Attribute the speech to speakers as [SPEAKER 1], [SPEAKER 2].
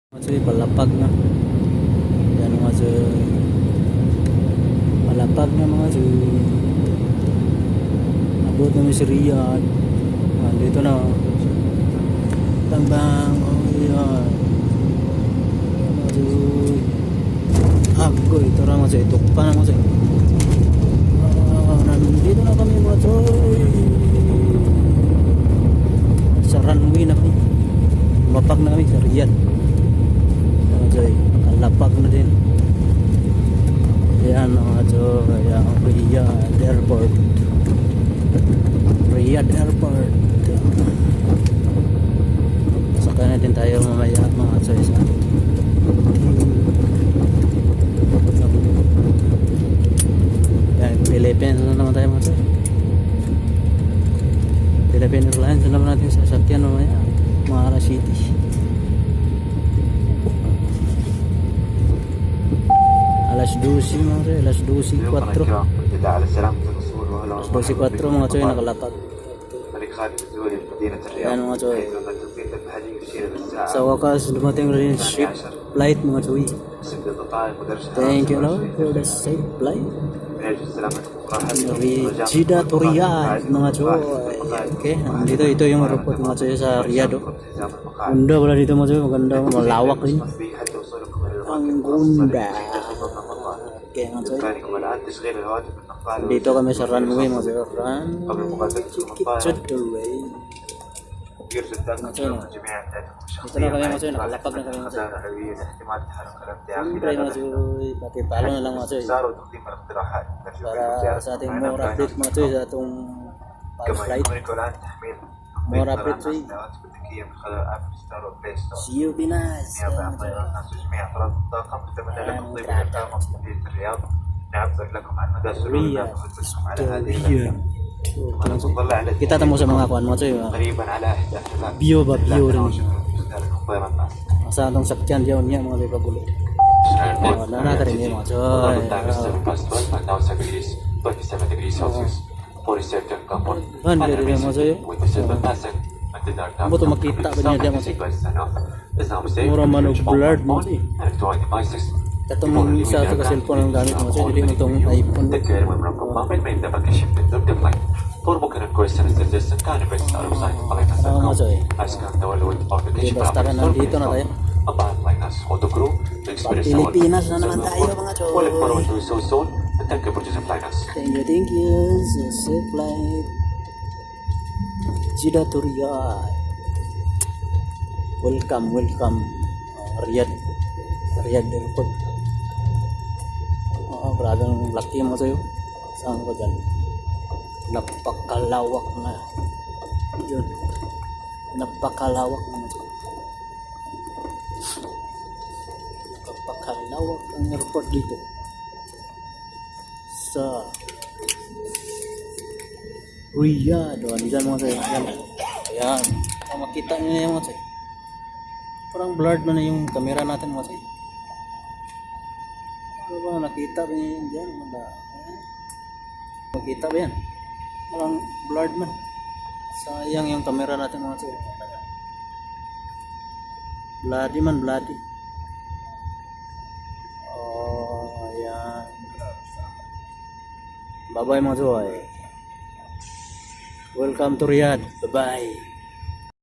[SPEAKER 1] Mga cuy, palapag na. Yan mga cuy. Palapag na mga cuy. Abot namin si Riyadh. Dito na. Tangbang. Oh yan. Mga cuy. Agoy. Ito na mga cuy. Tukpa na mga cuy. Nandito na kami mga cuy. Sa runway na kami. Mapag na kami sa Riyadh. Joy, nakalapag na din. Ayan mga Joy, ang Riyadh Airport. Riyadh Airport. Sakay natin tayo mamaya mga Joy sa yan, Philippines na naman tayo mga Joy. Philippine Airlines na naman natin sa sasakyan mamaya, Mahara City. Alas 12 mga cuy, alas 12:04. Alas 12:04 mga cuy, nakalapag. Ayan mga cuy. Sa wakas, dumating rin ship flight mga cuy. Thank you Lord for the safe flight. Jeddah to Riyadh mga cuy. Okay, dito ito yung airport mga cuy sa Riyadh. Ganda pala dito mga cuy, maganda, malawak rin. Ang ganda. Okay, mga cuy. Dito kami sa runway mga cuy. Runway. Dito na kami mga cuy. Nakalapag na kami mga cuy. Siyempre mga cuy. Pati palo na lang mga cuy. Para sa ating more update mga cuy. Sa atong flight. More update cuy. See you Pinas. Kita temu sa mga kuan mo cuy. Bio ba bio rin. Sa atong sakyan diyon niya mga cuy pagulo. Nana ka rin mga cuy. Ban dire mo cuy. Mo to makita ba niya mo cuy. Mura man og blurred mo cuy. Katong isa sa cellphone ang gamit mo cuy, dili mo tong iPhone. Basta ka nandito na tayo. Pilipinas na naman tayo mga cuy. Thank you. Safe flight. Jeddah to Riyadh. Welcome Riyadh Airport. Grabe ang laki mo sa'yo. Saan ko dyan? Napakalawak na. Yun. Napakalawak na. Napakalawak ang airport dito. Sa Riyadh. Diyan mga sa'yo. Ayan. Makita nyo na yung mga sa'yo. Parang blurred na yung camera natin mga sa'yo. Ano ba nakita ba yan dyan? Makita ba yan? Parang blurred man. Sayang yung camera natin mga sir. Bloody man, bloody. Oh, ayan. Bye bye mga sir. Welcome to Riyadh. Bye bye.